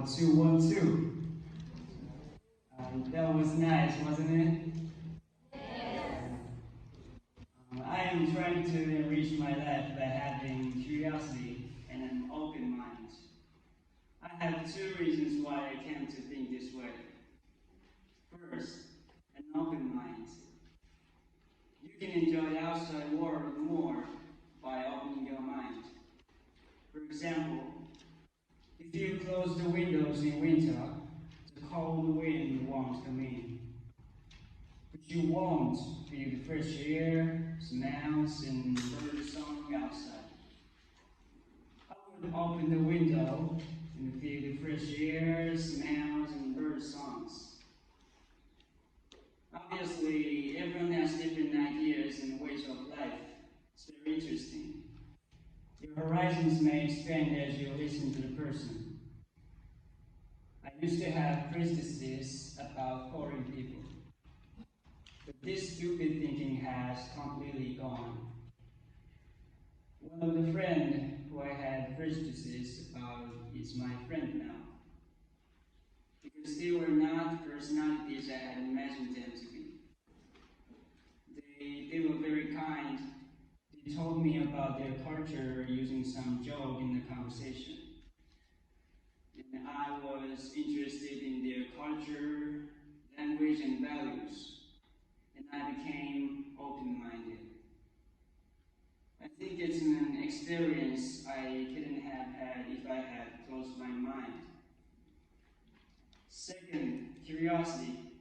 212. That was nice, wasn't it? I am trying to enrich my life by having curiosity and an open mind. I have two reasons why I came to think this way. First, an open mind. You can enjoy the outside world more by opening your mind. For example, if you close the windows in winter, the cold wind won't come in. But you won't feel the fresh air, smells, and bird song outside. I would open the window and feel the fresh air, smells, and bird songs. Obviously, everyone has different ideas and ways of life. It's very interesting. Your horizons may expand as you listen to the person. I used to have prejudices about foreign people, but this stupid thinking has completely gone. One of the friends who I had prejudices about is my friend now, because they were not personalities I had imagined them to be. They were very kind. They told me about their culture using some joke in the conversation. And I was interested in their culture, language, and values. And I became open-minded. I think it's an experience I couldn't have had if I had closed my mind. Second, curiosity.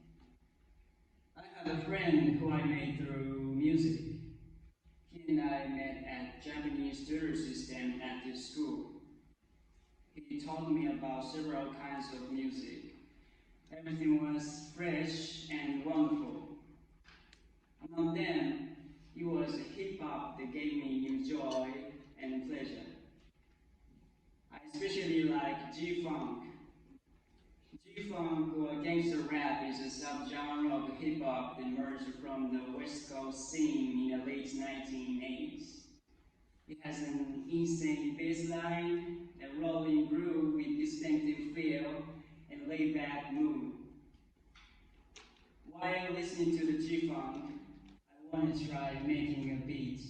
I have a friend who I met through music. He and I met at Japanese tutor system at this school. He taught me about several kinds of music. Everything was fresh and wonderful. Among them, it was hip-hop that gave me new joy and pleasure. I especially like G-Funk. G-Funk, or gangster rap, is a subgenre of hip-hop that emerged from the West Coast scene in the late 1980s. It has an insane bass line, a rolling groove with distinctive feel, and laid-back mood. While listening to the G-Funk, I want to try making a beat.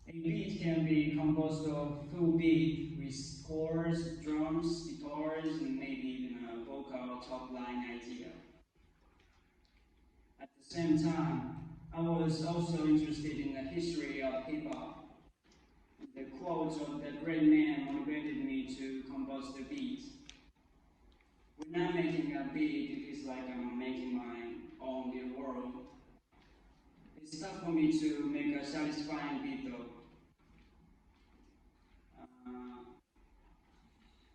A beat can be composed of full beat with chords, drums, guitars, and maybe even a vocal top line idea. At the same time, I was also interested in the history of hip-hop. The quotes of the great man motivated me to compose the beat. When I'm making a beat, it is like I'm making my own little world. It's tough for me to make a satisfying beat though.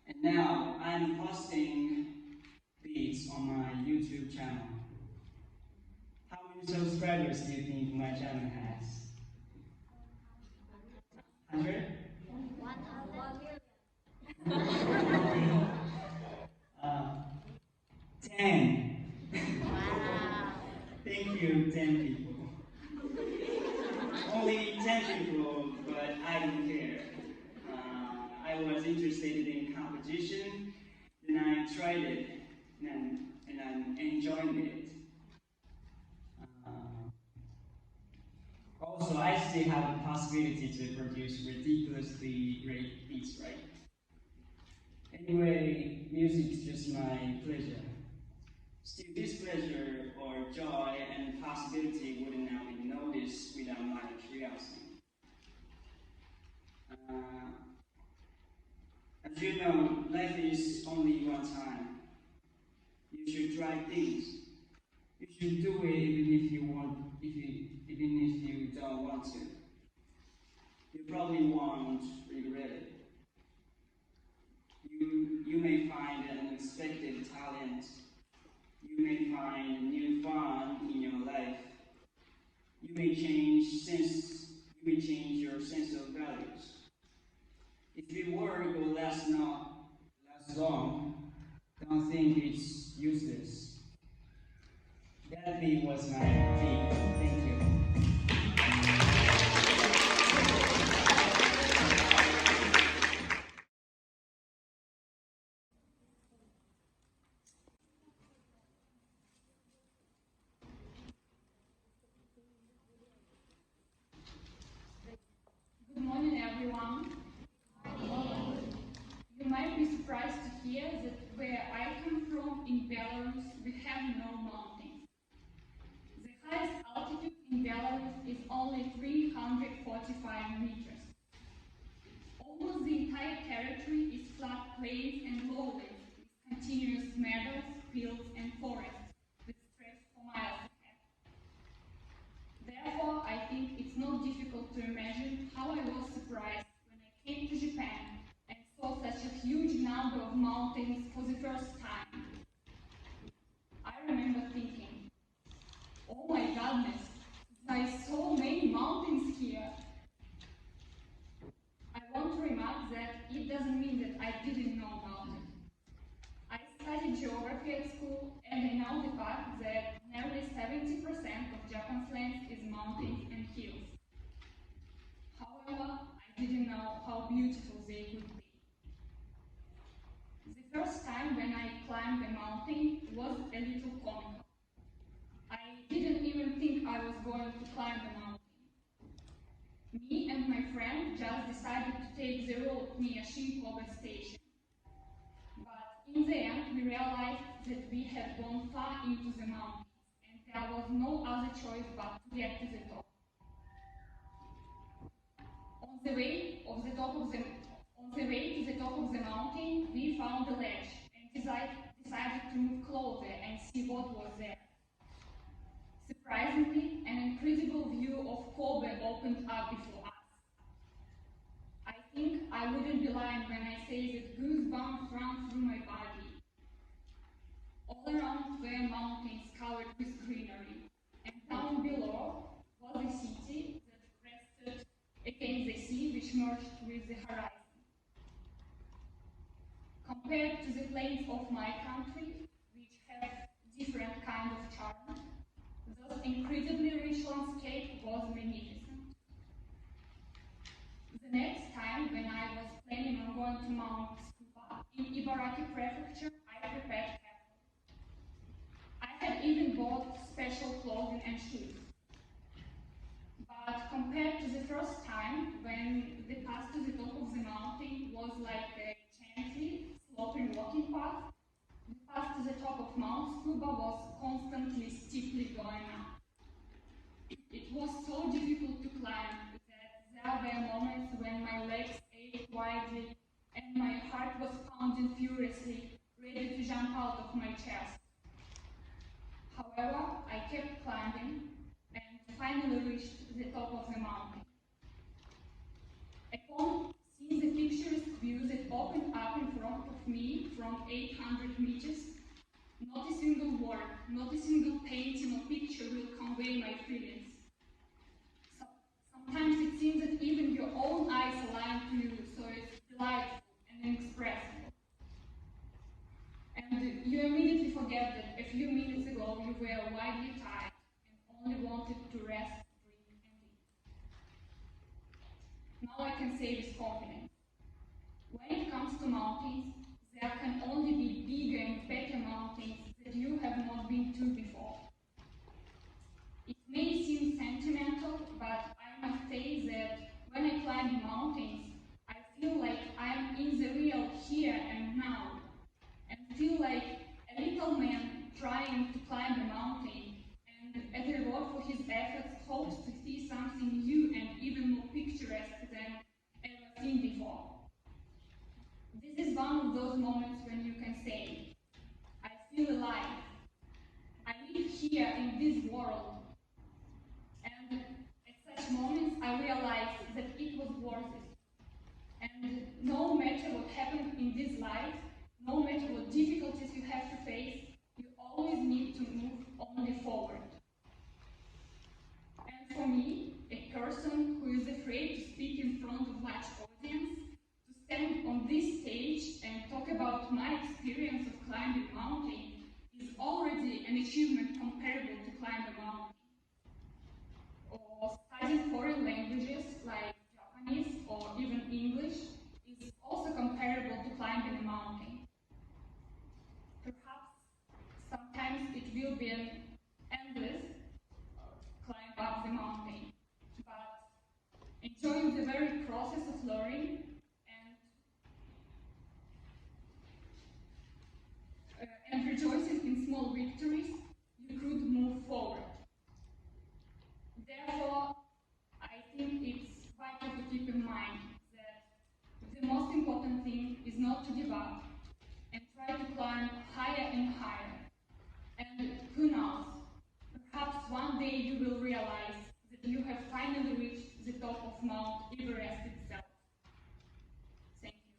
And now I'm posting beats on my YouTube channel. How many subscribers do you think my channel has? 100? 10. Wow. Thank you, 10 people. Only 10 people, but I don't care. I was interested in competition, and I tried it, and I'm enjoying it. Also, I still have the possibility to produce ridiculously great beats, right? Anyway, music is just my pleasure. Still, this pleasure or joy and possibility wouldn't have been noticed without my curiosity. As you know, life is only one time. You should try things. You should do it even if you don't want to. You probably won't regret it. You may find an unexpected talent. You may find new fun in your life. You may change your sense of values. If your work will last long, don't think it's useless. That beat was my beat. Thank you. morning, everyone. You might be surprised to hear that where I come from in Belarus, we have no mountains. The highest altitude in Belarus is only 345 meters. Almost the entire territory is flat plains and lowlands, with continuous meadows, fields, and forests that stretch for miles ahead. Therefore, I think it's not difficult to imagine how I was surprised when I came to Japan and saw such a huge number of mountains for the first time. I remember thinking, oh my goodness, there are so many mountains here. I want to remark that it doesn't mean that I didn't know mountains. I studied geography at school, and I know the fact that nearly 70% of Japan's land is mountains and hills. However, I didn't know how beautiful they could be. The first time when I climbed a mountain was a little comical. I didn't even think I was going to climb the mountain. Me and my friend just decided to take the road near Shinkobe station. But in the end, we realized that we had gone far into the mountains, and there was no other choice but to get to the top. On the way to the top of the mountain, we found a ledge and decided to move closer and see what was there. Surprisingly, an incredible view of Kobe opened up before us. I think I wouldn't be lying when I say that goosebumps ran through my body. All around were mountains covered with greenery, and down below was a city that rested against the sea which merged with the horizon. Compared to the plains of my country, which have different kind of charm, this incredibly rich landscape was magnificent. The next time when I was planning on going to Mount Tsukuba in Ibaraki Prefecture, I prepared carefully. I had even bought special clothing and shoes. But compared to the first time, when the path to the top of the mountain was like a gently sloping walking path, the path to the top of Mount Tsukuba was constantly steeply going up. It was so difficult to climb that there were moments when my legs ached wildly and my heart was pounding furiously, ready to jump out of my chest. However, I kept climbing and finally reached the top of the mountain. Upon seeing the picturesque view that opened up in front of me from 800 meters, not a single word, not a single painting or picture will convey my feelings. Sometimes it seems that even your own eyes align to you, so it's delightful and inexpressible. And you immediately forget that a few minutes ago you were widely tired and only wanted to rest, drink, and eat. Now I can say with confidence. When it comes to mountains, there can only be bigger and better mountains that you have not been to before. It may seem sentimental, but I must say that when I climb mountains, I feel like I am in the real here and now, and feel like a little man trying to climb a mountain, and as a reward for his efforts, hopes to see something new and even more picturesque than ever seen before. This is one of those moments when you can say, I feel alive. I live here in this world. And at such moments, I realized that it was worth it. And no matter what happened in this life, no matter what difficulties you have to face, you always need to move only forward. And for me, a person who is afraid to speak in front of large audience, to stand on this stage and talk about my experience of climbing a mountain is already an achievement comparable to climb a mountain. Or studying foreign languages like Japanese or even English is also comparable to climbing a mountain. Perhaps sometimes it will be an endless climb up the mountain, but enjoying the very process of learning and rejoicing in small victories, you could move forward. Therefore, I think it's vital to keep in mind that the most important thing is not to give up and try to climb higher and higher. And who knows, perhaps one day you will realize that you have finally reached the top of Mount Everest itself. Thank you.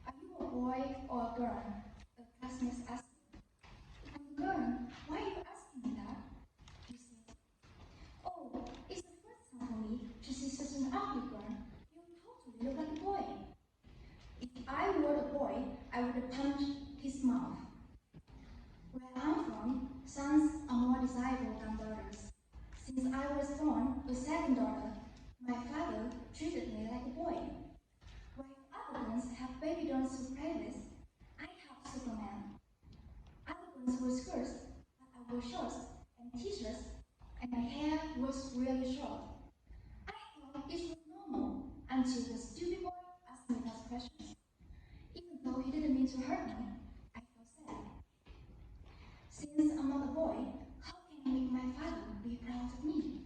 Are you a boy or a girl? The classmates asked me. I'm a girl. Why are you asking me that? He said, oh, it's the first time for me to see such an ugly girl. You totally look like a boy. If I were a boy, I would have punched his mouth. Where I'm from, sons are more desirable than daughters. Since I was born a second daughter, my father treated me like a boy. While other ones have baby dolls to play with, I have Superman. Other ones wore skirts, but I wore shorts and t-shirts, and my hair was really short. I thought it was normal until the stupid boy asked me those questions. Even though he didn't mean to hurt me, I felt sad. Since I'm not a boy, how can I make my father be proud of me?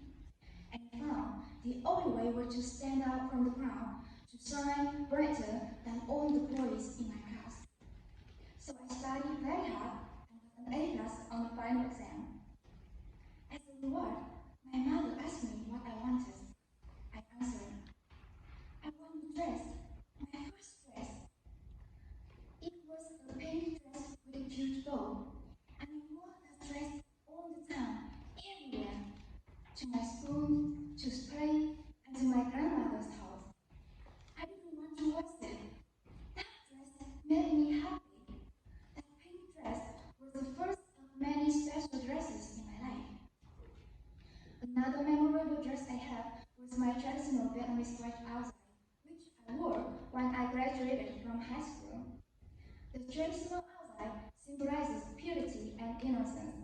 And I found the only way was to stand out from the crowd, to shine brighter than all the boys in my class. So I studied very hard and got an A+ on the final exam. As a reward, my mother asked me what I wanted. I answered, I want a dress, my first dress. It was a pink dress with a cute bow, and I wore that dress all the time, everywhere, to my school, to play, and to my grandmother's house. I didn't want to waste it. That dress made me happy. That pink dress was the first of many special dresses in my life. Another memorable dress I have was my traditional Vietnamese white outside, which I wore when I graduated from high school. The traditional outside symbolizes purity and innocence.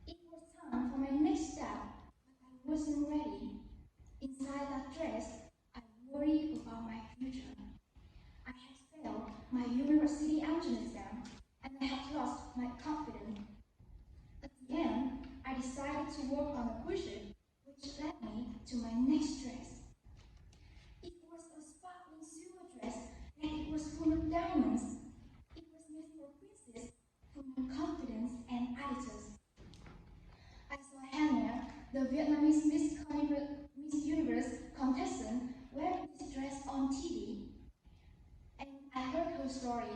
It was time for my next step, but I wasn't ready. Inside that dress, I worried about my future. I had failed my university entrance exam, and I had lost my confidence. At the end, I decided to work on a cruise, which led me to my next dress. It was a sparkling silver dress, and it was full of diamonds. It was made for princesses, full of confidence and attitude. I saw Hannah, the Vietnamese Miss Universe contestant, wearing this dress on TV, and I heard her story.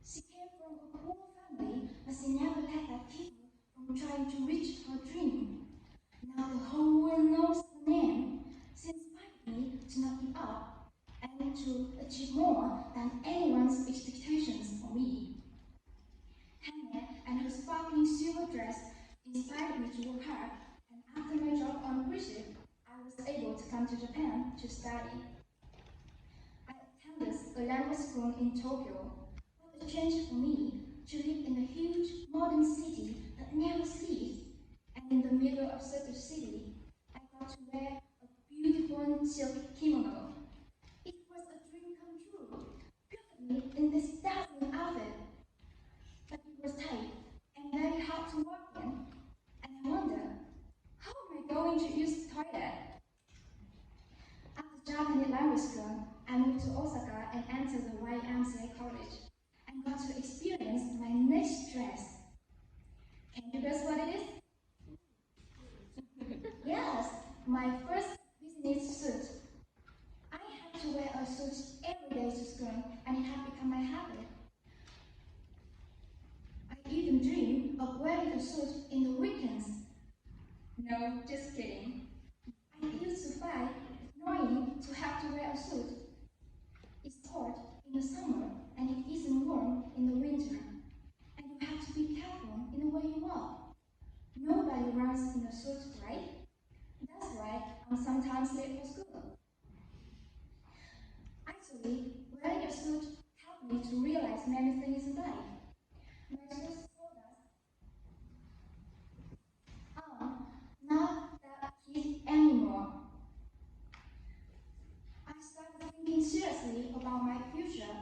She came from a poor family, but she never let that keep her from trying to reach her dream. Now the whole world knows her name. She inspired me to not give up and to achieve more than anyone's expectations for me. Hannah and her sparkling silver dress inspired me to work hard, and after my job on a cruise ship, I was able to come to Japan to study. I attended a language school in Tokyo. What a change for me to live in a huge modern city that never sleeps, and in the middle of such a city, I got to wear a beautiful silk kimono. It was a dream come true, perfectly in this dazzling outfit. But it was tight and very hard to walk in, and I wonder, how am I going to use the toilet? After Japanese language school, I moved to Osaka and entered the YMCA college, and got to experience my next dress. Can you guess what it is? Yes, my first business suit. I had to wear a suit every day to school, and it had become my habit. I even dream of wearing a suit in the weekends. No, just kidding. I used to fight knowing to have to wear a suit. It's hot in the summer and it isn't warm in the winter. And you have to be careful in the way you walk. Nobody runs in a suit, right? That's why I'm sometimes late for school. Actually, wearing a suit helped me to realize realize many things in life. My source told us, not that kid anymore. I started thinking seriously about my future,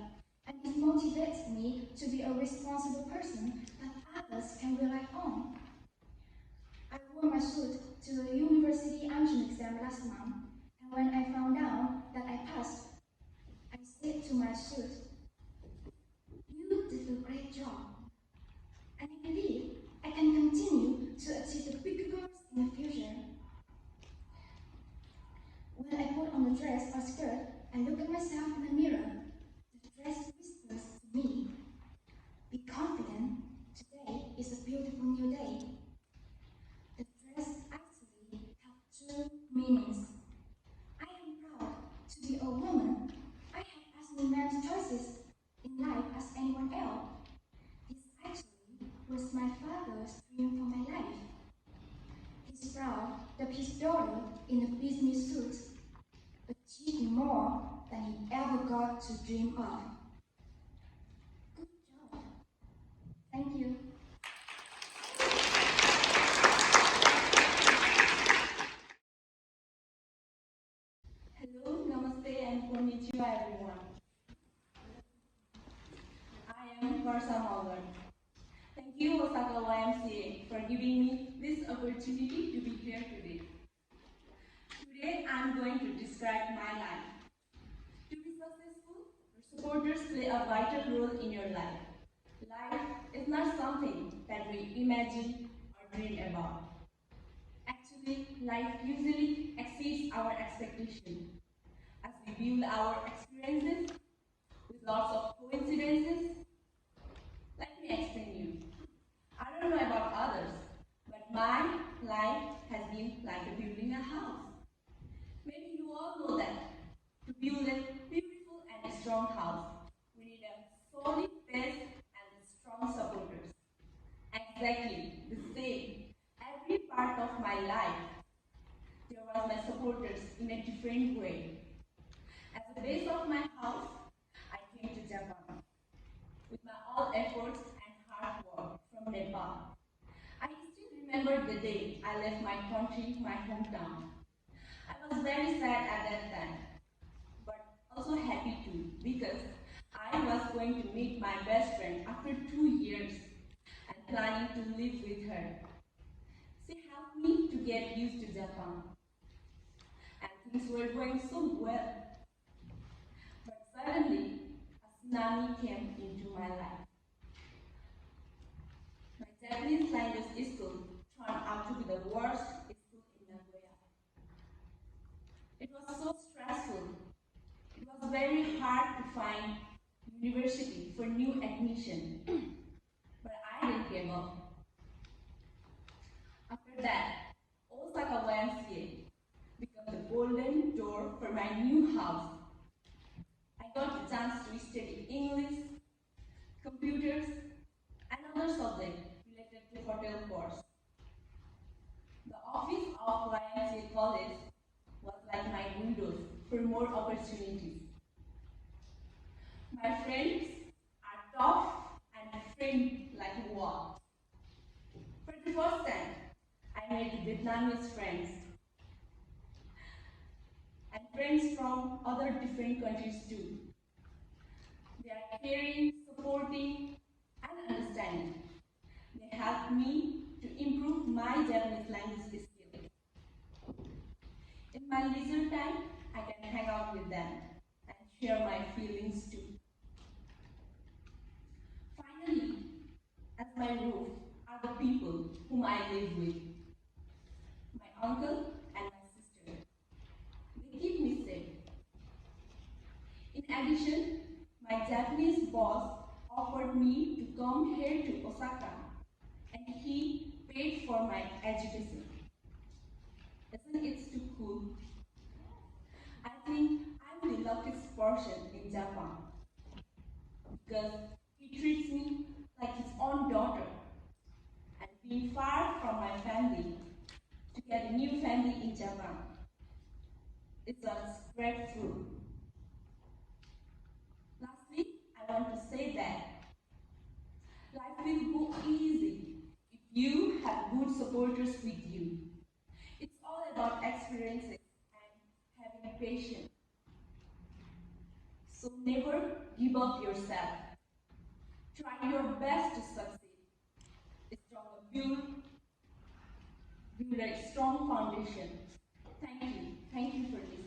and it motivates me to be a responsible person that others can rely on. I wore my suit to the university entrance exam last month, and when I found out that I passed, I said to my suit, "You did a great job, and I believe I can continue to achieve the bigger goals in the future." When I put on the dress or skirt and look at myself in the mirror, the dress whispers to me, "Be confident, today is a beautiful new day." The dress actually has two meanings. I am proud to be a woman. I have as many men's choices in life as anyone else. This actually was my father's dream for my life. He's proud that his daughter in a business suit achieved more than he ever got to dream of. Good job. Thank you. Hello, namaste, and konnichiwa, everyone. I am Varsa Malgar. Thank you, Osaka YMCA, for giving me this opportunity to be here today. Today, I am going to describe my life. To be successful, your supporters play a vital role in your life. Life is not something that we imagine or dream about. Actually, life usually exceeds our expectation as we build our experiences with lots of coincidences. Let me explain you. I don't know about others, but my life has been like building a house. Maybe you all know that to build a beautiful and strong house, we need a solid base and strong supporters. Exactly the same. Every part of my life, there was my supporters in a different way. At the base of my house, I came to Japan with my all efforts and hard work from Nepal. I still remember the day I left my country, my hometown. I was very sad at that time, but also happy too, because I was going to meet my best friend after 2 years and planning to live with her. She helped me to get used to Japan, and things were going so well. But suddenly, a tsunami came into my life. My Japanese language school turned out to be the worst school in Nagoya. It was so stressful. It was very hard to find university for new admission. But I didn't give up. After that, Osaka YMCA became the golden door for my new house. I got the chance to study English, computers, and other subjects related to hotel course. The office of YMCA College was like my windows for more opportunities. My friends are tough and friendly like what? For the first time, I made Vietnamese friends and friends from other different countries too. They are caring, supporting, and understanding. They helped me to improve my Japanese language skills. In my leisure time, I can hang out with them and share my feelings too. Finally, as my roof are the people whom I live with. My uncle and my sister. They keep me safe. In addition, my Japanese boss offered me to come here to Osaka, and he paid for my education. Isn't it too cool? I think I'm the luckiest person in Japan because he treats me like his own daughter. And being far from my family to get a new family in Japan, it's a grateful. Lastly, I want to say that good supporters with you. It's all about experiences and having patience. So never give up yourself. Try your best to succeed. Build a strong foundation. Thank you. Thank you for listening.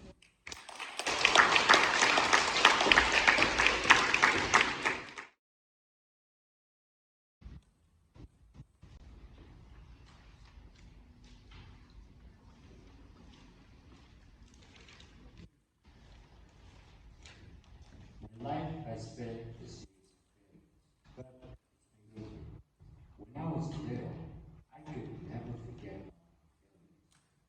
My life has been a series of failures, but it's been good. When I was little, I could never forget my failures.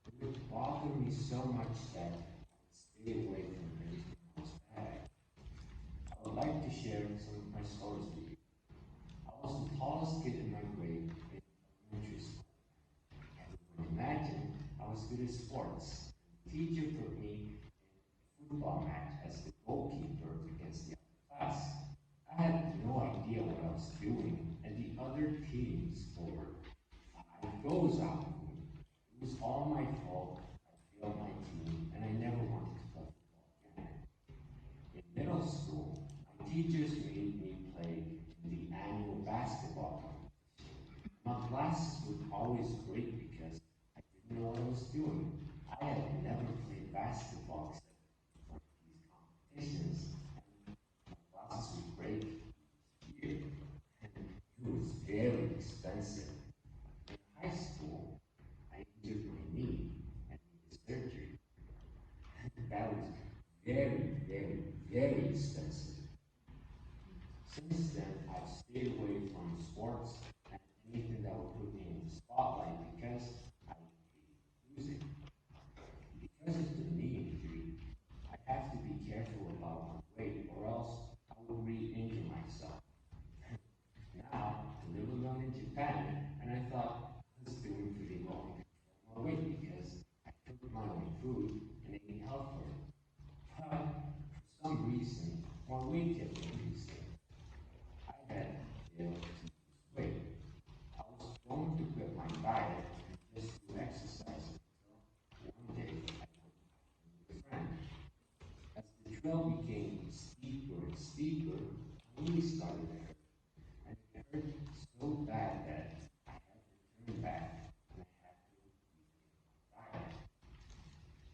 It would bother me so much that I would stay away from anything that was bad. I would like to share some of my stories with you. I was the tallest kid in my grade in elementary school. Everyone imagined I was good at sports. The teacher put me in a football match as the goalkeeper against the other class. I had no idea what I was doing, and the other team scored 5 goals out of me. It was all my fault. I failed my team, and I never wanted to play football again. In middle school, my teachers made me play in the annual basketball competition. My classes were always great because I didn't know what I was doing. I had never played basketball except for these competitions, and my classes would break each year. It was very expensive. In high school, I injured my knee and needed surgery. That was very expensive. Since then, I've stayed away from sports and anything that would put me in the spotlight because I hate losing. Because of the knee injury, I have to be careful about my weight or else I will re-injure myself. Now, I live alone in Japan, and I thought I was doing pretty well to control my weight because I cooked my own food and ate healthier. But for some reason, my weight kept increasing. I had failed to lose weight. I was going to quit my diet and just do exercise until one day I went with a friend. As the trail became steeper and steeper, my knee started to hurt. And it hurt so bad that I had to turn back and I had to rethink my diet.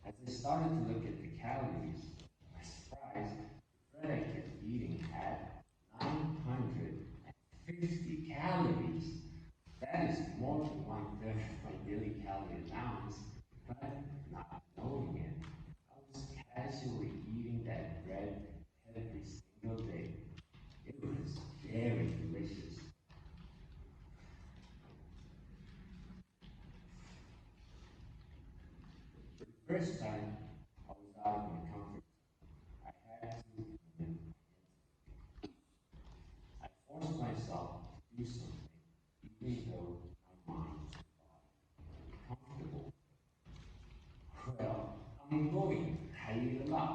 As I started to look at the calories, to my surprise, the bread I kept eating had 950 calories. That is more than 1/3 of my daily calorie allowance, but not knowing it, I was casually eating that bread every single day. It was very delicious. For the first time, I was out of my comfort zone. I had to implement my I forced myself to do something, even though my mind thought uncomfortable. Well, I'm going. I eat a lot.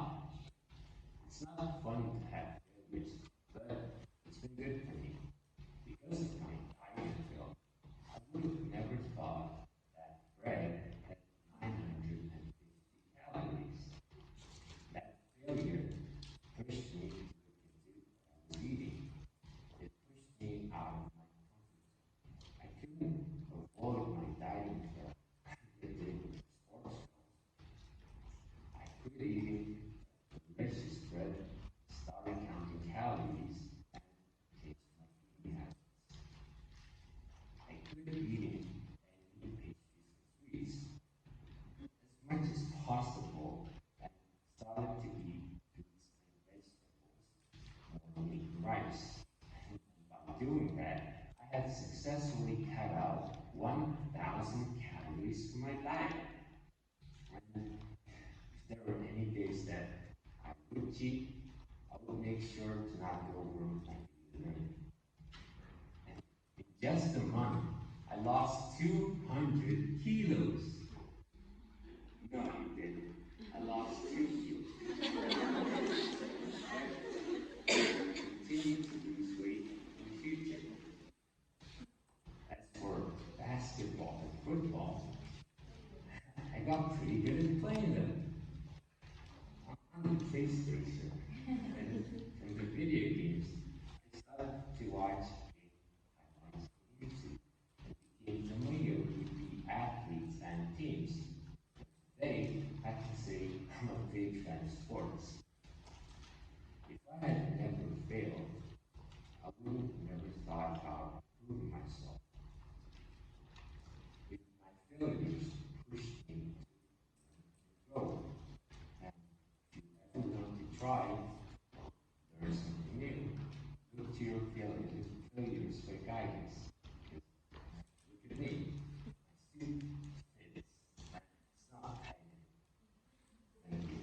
It's not fun to have failures, but it's been good for me. Because of my diet fail, I would have never thought that bread had 950 calories. That failure pushed me to look into what I was eating. It pushed me out of my comfort zone. I couldn't avoid my dieting fail. I did it with sports goals. I quit eating delicious bread, started counting calories, and changed my eating habits. I quit eating any pastries and sweets as much as possible and started to eat fruits and vegetables, more meat and rice. And by doing that, I had successfully cut out 1,000 calories from my diet. And if there were any days that I would cheat, I would make sure to not go over my daily limit. And in just a month, I lost 200 kilos. No, you didn't. I lost 2 kilos. Continue to lose weight in the future. As for basketball, watched the highlights of music and became familiar with the athletes and teams. Today, I can say I'm a big fan of sports. If I had never failed, I would have never thought about improving myself. If my failures pushed me to grow, and if you ever want to try, learn something new, look to your failures for guidance. Look at me. My suit fits, and it's not tight. Thank you.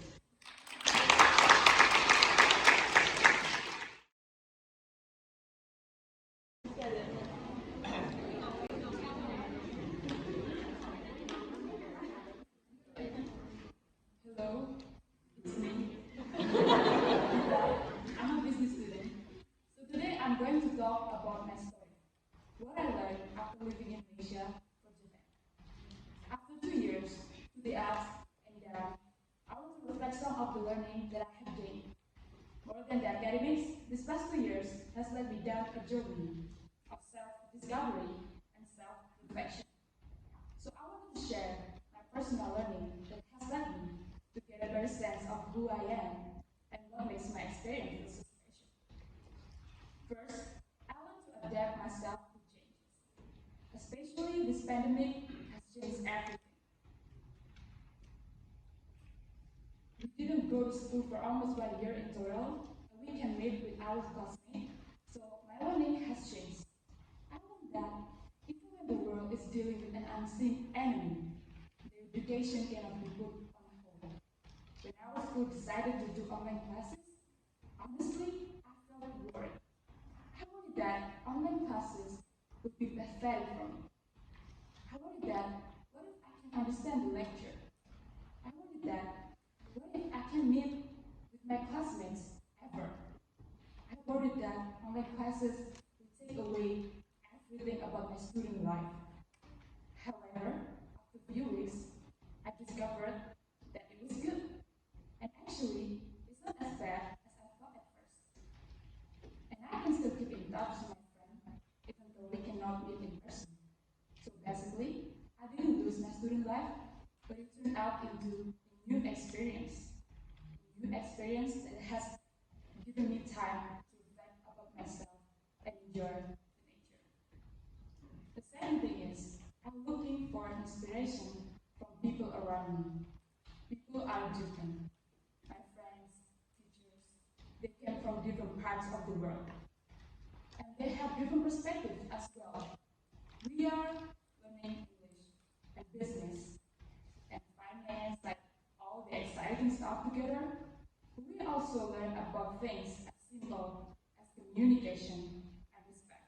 Hello, it's me. I'm a business student. So today I'm going to talk about my story. What I learned after living in Malaysia for Japan. After 2 years to the ups and downs, I want to reflect some of the learning that I have gained. More than the academics, these past 2 years has led me down a journey of self-discovery and self-reflection. So I wanted to share my personal learning that has led me to get a better sense of who I am and what makes my experience so special. First, I want to adapt myself to changes. Especially this pandemic has changed everything. We didn't go to school for almost 1 year in total, and we can meet with our classmates. So my learning has changed. I learned that even when the world is dealing with an unseen enemy, the education cannot be put on hold. When our school decided to do online classes, honestly, I felt worried. I worried that online classes would be pathetic for me. I worried that what if I can understand the lecture? I worried that what if I can meet with my classmates ever? I worried that online classes would take away everything about my student life. However, after a few weeks, I discovered that it was good. And actually, it's not as bad as I thought at first. And I can still keep in touch with my friend, even though we cannot meet in person. So basically, I didn't lose my student life, but it turned out into a new experience. A new experience that has given me time to reflect about myself and enjoy the nature. The second thing is, I'm looking for inspiration from people around me. People are different. My friends, teachers, they came from different parts of the world. And they have different perspectives as well. We are learning English and business and finance, like all the exciting stuff together. We also learn about things as simple as communication and respect.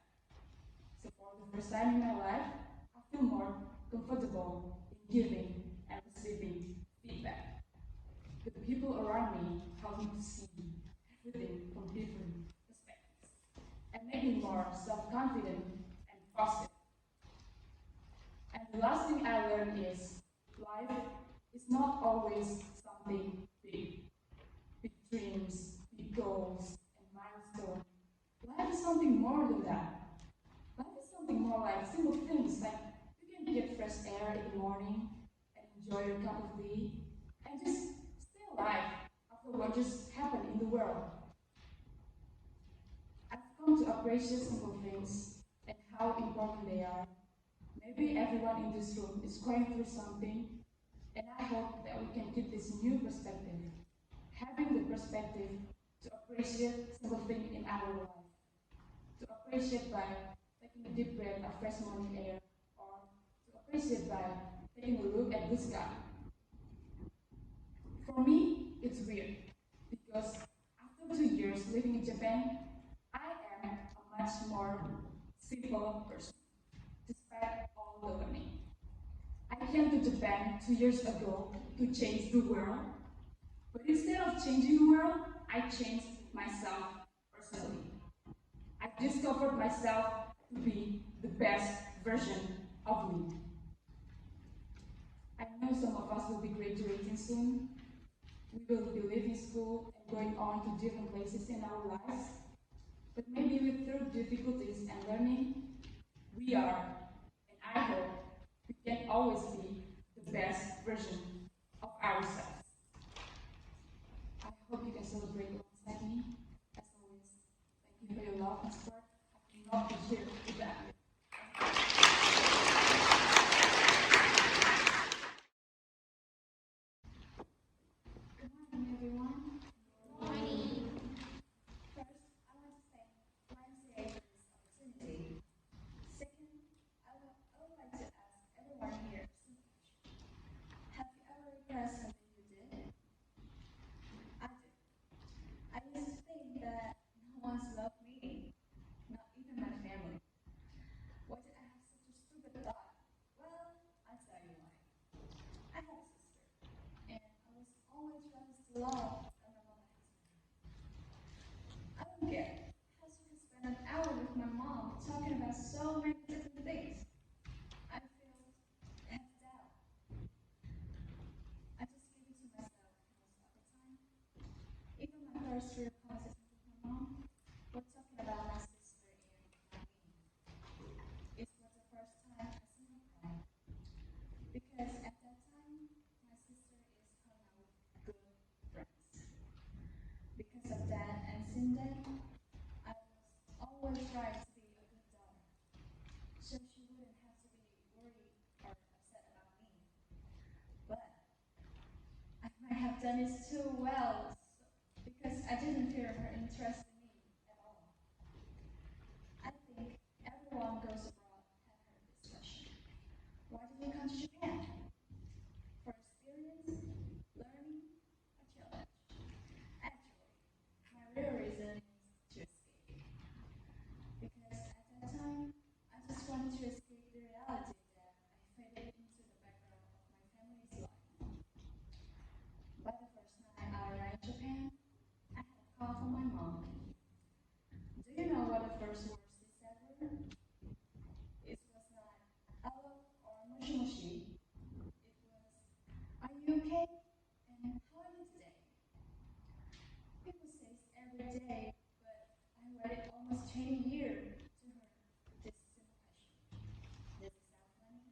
So for the first time in my life, I feel more comfortable in giving and receiving feedback. The people around me help me to see everything from different perspectives and make me more self-confident and positive. And the last thing I learned is life is not always something big. Big dreams, big goals, and milestones. Life is something more than that. Life is something more like simple things like you can get fresh air in the morning and enjoy your cup of tea and just stay alive after what just happened in the world. I've come to appreciate simple things and how important they are. Maybe everyone in this room is going through something, and I hope that we can keep this new perspective, having the perspective to appreciate simple things in our life, to appreciate by taking a deep breath of fresh morning air, or to appreciate by taking a look at the sky. For me, it's weird because after 2 years living in Japan, I am a much more simple person, despite all the learning. I came to Japan 2 years ago to change the world, but instead of changing the world, I changed myself personally. I discovered myself to be the best version of me. I know some of us will be graduating soon. We will be leaving school and going on to different places in our lives. but maybe through difficulties and learning, we are, and I hope, we can always be the best version of ourselves. I hope you can celebrate alongside me. As always, thank you for your love and support. I cannot be here without you. Good morning, everyone. Good morning. First, I want to thank YMCA for this opportunity. Second, I would like to ask everyone here a simple question. Have you ever regretted something you did? I do. I used to think that no one's loved me, not even my family. Why did I have such a stupid thought? Well, I'll tell you why. I have a sister, and I was always raised to love and my mom has me. I don't get how she could spend an hour with my mom talking about so many different things. I feel left out. I just gave it to myself most of the time. Even my first real conversation with my mom, we're talking about my sister and not me. It was the first time I seen her cry. Because at that time, my sister is hung out with good friends. Because of that, and since then, I was always trying to be a good daughter, so she wouldn't have to be worried or upset about me. But I might have done it too well, because I didn't feel her interest in me at all. I think everyone goes abroad have heard this question. Why did you come to Japan? For experience, learning, or challenge? Actually, my real reason is to escape. Because at that time, I just wanted to escape the reality that I faded into the background of my family's life. By the first night I arrived in Japan, I had a call from my mom. Do you know what the first words she said were? It was not hello or moshi moshi. It was, are you okay? And how are you today? People say it every day, but I waited almost 20 years to hear this simple question. Does it sound funny?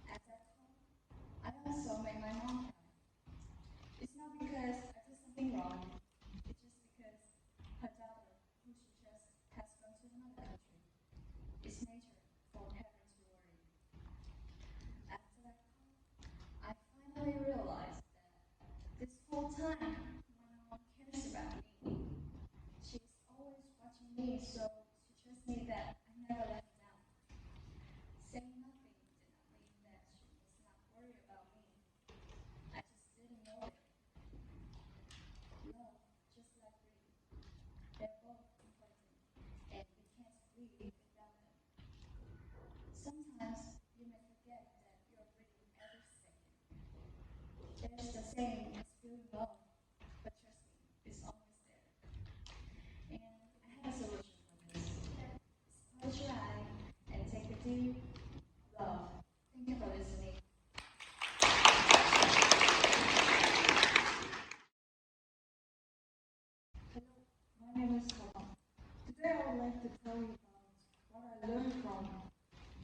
At that call, I also made my mom cry. It's not because I did something wrong. It's just because her daughter, who she just has gone to another country, it's nature for parents to worry. After that call, I finally realized that this whole time, my mom cares about me. She's always watching me, so she trusts me that I never let her down. Saying nothing did not mean that she was not worried about me. I just didn't know it. Love, just like breathing, they're both important, and we can't live without them. Sometimes you may forget that you're breathing every second. There's the saying, it's feeling love, but trust me, it's always there. And I have a solution for this. Close your eye and take a deep love. Thank you for listening. Hello, my name is Tom. Today I would like to tell you about what I learned from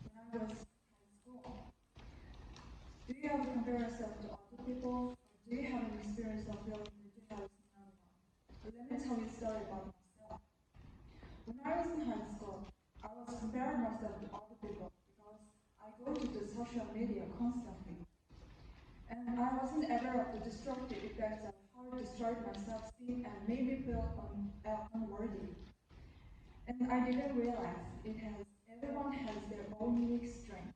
when I was in school. Do you ever compare yourself to other people, or do you have an experience of feeling that you have another one? Let me tell you a story about myself. When I was in high school, I was comparing myself to other people because I go to the social media constantly. And I wasn't aware of the destructive effects of how it destroyed my self-esteem and made me feel unworthy. And I didn't realize everyone has their own unique strength.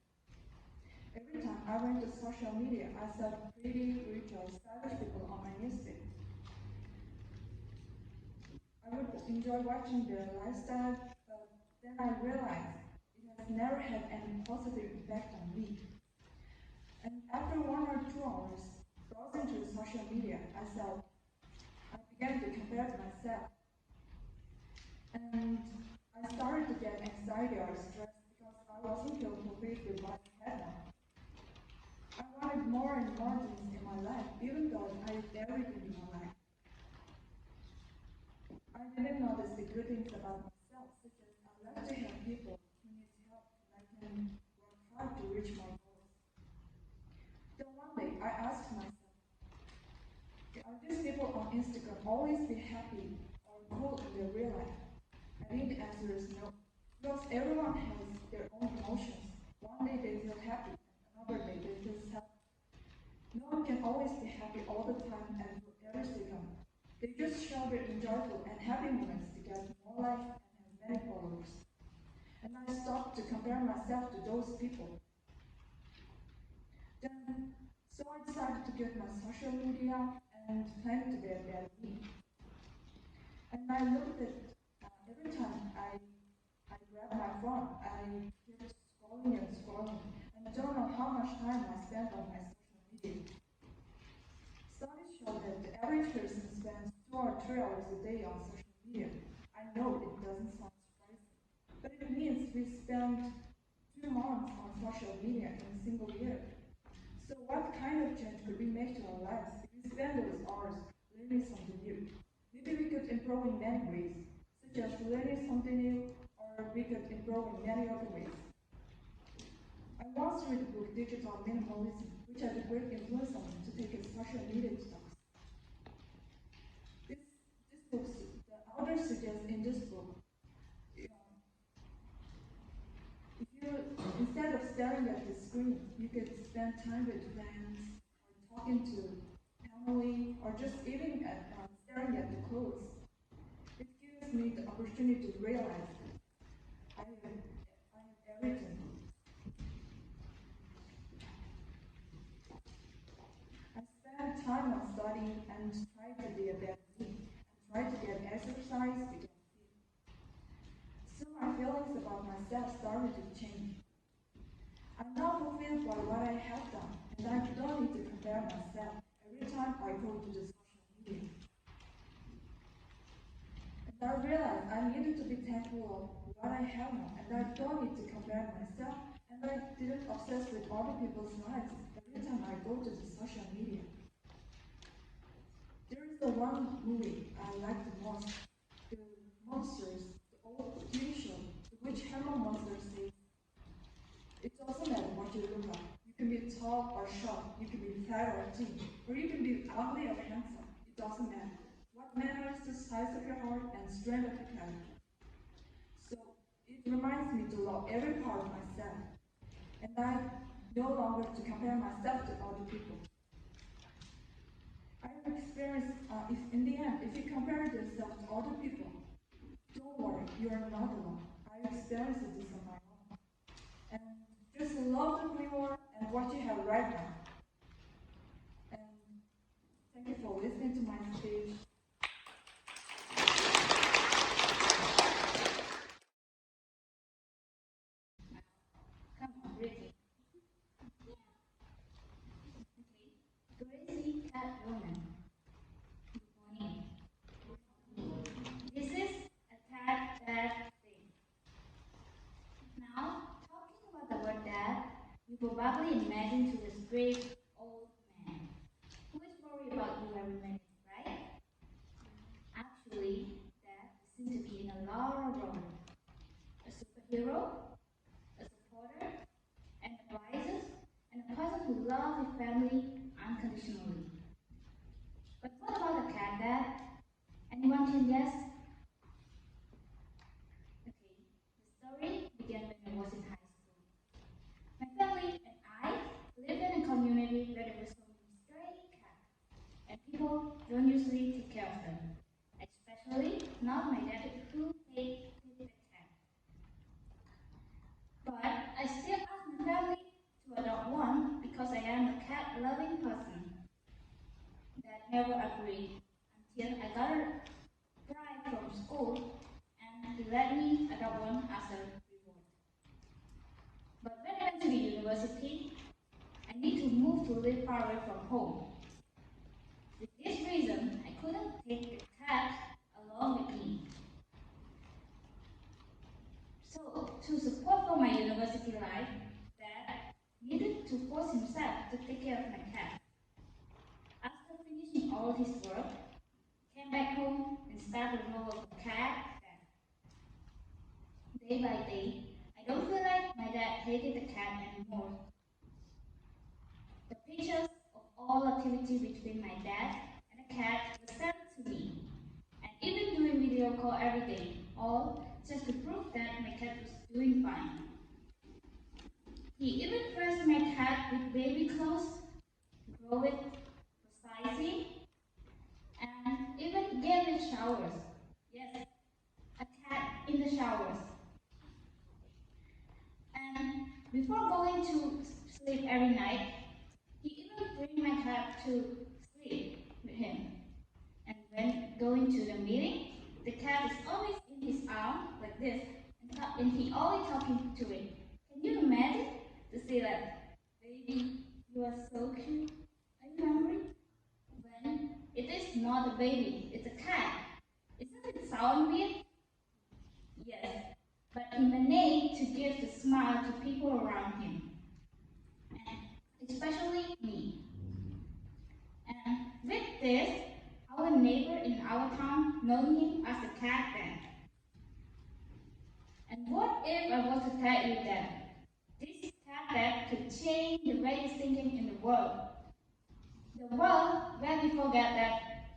Every time I went to social media, I saw pretty, rich, or stylish people on my newsfeed. I would enjoy watching their lifestyle, but then I realized it has never had any positive effect on me. And after 1 or 2 hours browsing through social media, I began to compare to myself. And I started to get anxiety or stress because I wasn't feeling fulfilled with what I had now. I wanted more and more things in my life, even though I had everything in my life. I didn't notice the good things always be happy or cool in their real life? I think the answer is no. Because everyone has their own emotions. One day they feel happy, and another day they feel sad. No one can always be happy all the time and for every second. They just share their enjoyable and happy moments to get more life and have many followers. And I stopped to compare myself to those people. So I decided to get my social media and plan to be a better me. And I looked at every time I grab my phone, I kept scrolling and scrolling, and I don't know how much time I spent on my social media. Studies show that the average person spends 2 or 3 hours a day on social media. I know it doesn't sound surprising, but it means we spend 2 months on social media in a single year. So what kind of change could we make to our lives if we spend those hours learning something new? Maybe we could improve in many ways, such as learning something new, or we could improve in many other ways. I once read the book Digital Minimalism, which had a great influence on me to take a social media detox. This book, the author suggests in this book, if you, instead of staring at the screen, you could spend time with friends, or talking to family, or just even staring at the clothes. It gives me the opportunity to realize that I have everything. I spend time on studying and try to be a better me, and try to get exercise to get fit. So my feelings about myself started to change. I'm not fulfilled by what I have done, and I don't need to compare myself every time I go to the social media. And I realized I needed to be thankful of what I have now, and I don't need to compare myself, and I didn't obsess with other people's lives every time I go to the social media. There is the one movie I like the most, the Monsters, the old TV show, in which Herman Monster says, "It doesn't matter what you look like. You can be tall or short, you can be fat or thin, or you can be ugly or handsome. It doesn't matter. What matters is the size of your heart and strength of your character." So it reminds me to love every part of myself, and I no longer to compare myself to other people. I've experienced, if in the end, if you compare yourself to other people, don't worry, you are not alone. I experienced this on my own. And just love who you are and what you have right now. And thank you for listening to my speech. Come on, Ricky. Okay. Crazy cat woman. Good morning. This is a cat dad thing. Now, talking about the word dad, you probably imagine to this great old man who is worried about you every minute, right? Actually, dad seems to be in a lot of roles. A superhero, a supporter, an advisor, and a person who loves his family unconditionally. But what about the cat dad? Anyone can guess? Okay, the story began when I was in high school. My family and I lived in a community where there were so many stray cats, and people don't usually take care of them. Especially not my dad who paid the cat. But I still asked my family to adopt one because I am a cat loving person. Dad never agreed until I got a prize from school and he let me adopt one as a reward. But when I went to the university, I need to move to live far away from home. With this reason, I couldn't take the cat along with me. So, to support for my university life, Dad needed to force himself to take care of my cat. After finishing all his work, he came back home and started the role of a cat dad. Day by day, I don't feel like my dad hated the cat anymore. The pictures of all activity between my dad and the cat were sent to me. video call every day, all just to prove that my cat was doing fine. He even dressed my cat with baby clothes, grow it precisely, and even gave it showers. Yes, a cat in the showers. And before going to sleep every night, he even bring my cat to sleep with him. And when going to the meeting, the cat is always in his arm like this, and he always talking to it. Can you imagine to say that, baby, you are so cute. Are you hungry? When it is not a baby, it's a cat. Isn't it sound weird? Yes, but in the name to give the smile to people around him, and especially me. And with this, our neighbor in our town know him as the cat then. And what if I was to tell you that this cat dad could change the way you're thinking in the world? The world where we forget that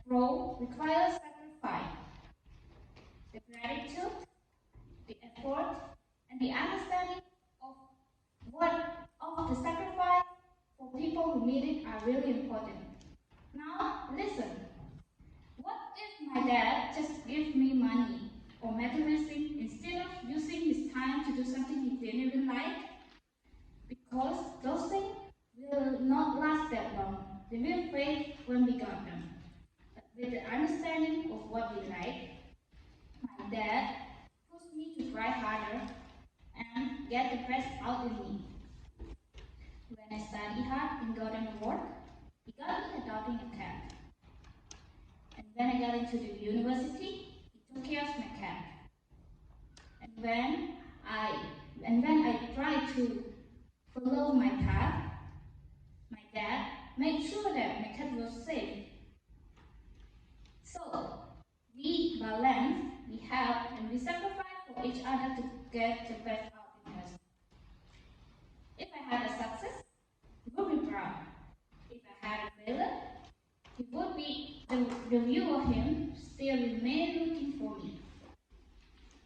growth requires sacrifice, the gratitude, the effort, and the understanding of what of the sacrifice for people who need it are really important. Now, listen. What if my dad just gave me money or materialistic instead of using his time to do something he didn't even like? Because those things will not last that long. They will fade when we got them. But with the understanding of what we like, my dad pushed me to try harder and get the best out in me. When I studied hard and got an award, he got me adopting a cat. And when I got into the university, he took care of my cat. And when I tried to follow my path, my dad made sure that my cat was safe. So we balance, we help, and we sacrifice for each other to get the best out in us. If I had a success, he would be proud. If I had a failure, he would be the view of him still remain looking for me.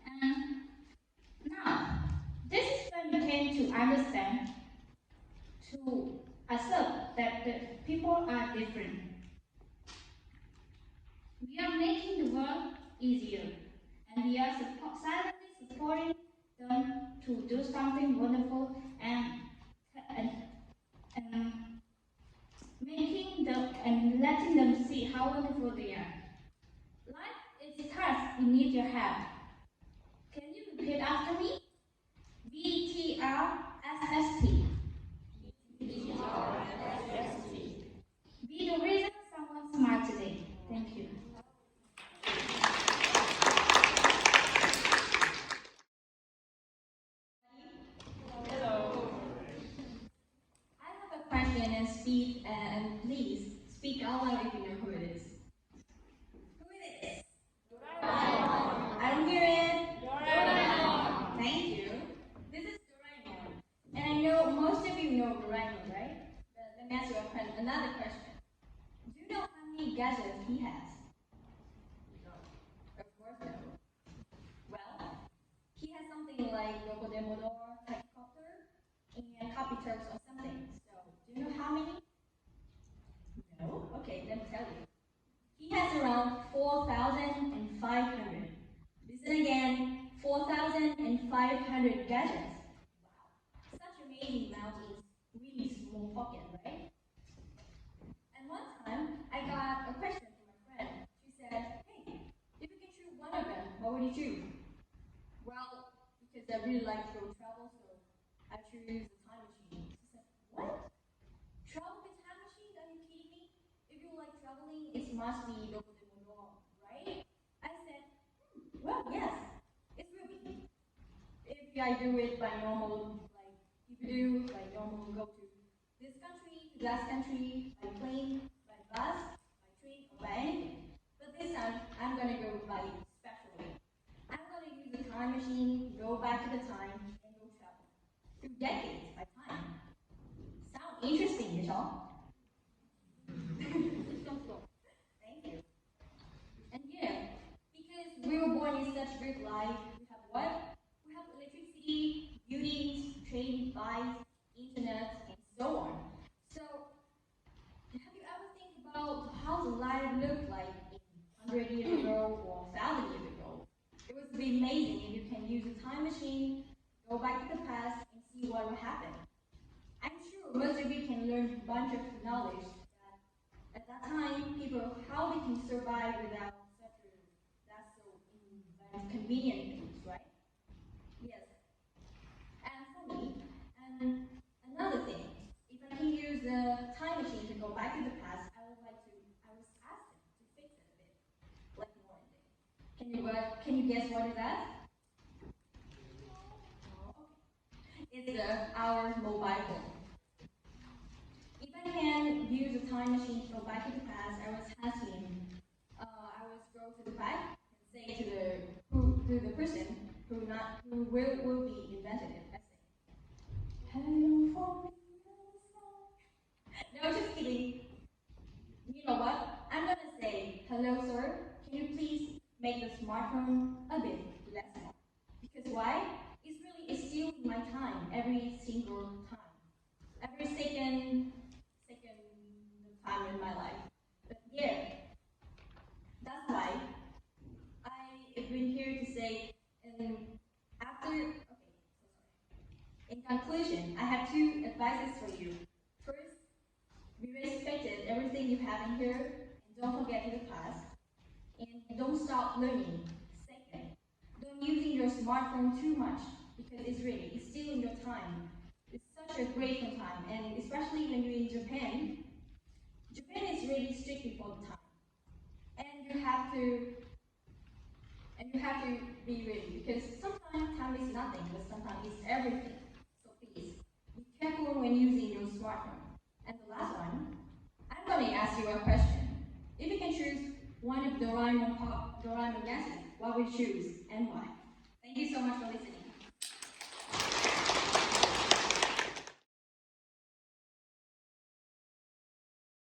And now, this is when we came to understand, to accept that the people are different. We are making the world easier, and we are silently supporting them to do something wonderful and, and making them and letting them see how wonderful they are. Life is a task, we need your help. Can you repeat after me? VTRSST. Be the reason someone smiles today. Thank you. I have a question and please speak out loud if you know who it is. Who it is? I don't hear it. Thank you. This is Doraemon. And I know most of you know Doraemon, right? But let me ask you another question. Do you know how many gadgets he has? Of course no. Well, he has something like Rokodemodor, Tachycopter, and Copy Turks or something. So, do you know how many? No? Okay, let me tell you. He has around 4,500. Listen again, 4,500 gadgets. Wow, such amazing amount is really small pocket, right? And one time, I got a question from my friend. She said, hey, if you can choose one of them, what would you choose? Well, because I really like to travel, so I choose the time machine. She said, what? Travel with time machine? Are you kidding me? If you like traveling, it must be Dokodemodoro, right? I said, well, yes, it will be. If I do it by normal, like people do, by normal go to this country, to that country, by plane, by bus, by train, or by anything. But this time, I'm gonna go by special way. I'm gonna use the time machine, go back to the time, and go travel. Through decades by time. Sound interesting, y'all? Thank you. And yeah, because we were structured life. We have what? We have electricity, buildings, train, bikes, internet, and so on. So, have you ever think about how the life looked like in 100 years ago or 1,000 years ago? It would be amazing if you can use a time machine, go back to the past, and see what will happen. I'm sure most of you can learn a bunch of knowledge that at that time, people, how they can survive without such a, that's so convenient things, right? Yes. And for me, and another thing, if I can use a time machine to go back to the past, I would ask them to fix it a bit, like more in there. Can you guess what is that? Oh, okay. It's our mobile phone. If I can use a time machine to go back to the past, I was go to the back and say to the person who will be invented it. I say, hello phone. No, just kidding. You know what? I'm gonna say, hello sir, can you please make the smartphone a bit less smart? Because why? It's stealing my time every single time. Every second time in my life. But yeah, that's why I've been here to say, in conclusion, I have two advices for you. First, be respected everything you have in here, and don't forget to the past. And don't stop learning. Second, don't using your smartphone too much, because it's stealing your time. It's such a great time, and especially when you're in Japan, Japan is really strict before the time. And you have to be ready because sometimes time is nothing, but sometimes it's everything. So please, be careful when using your smartphone. And the last one, I'm going to ask you a question. If you can choose one of Doraemon gadgets, what would you choose and why? Thank you so much for listening.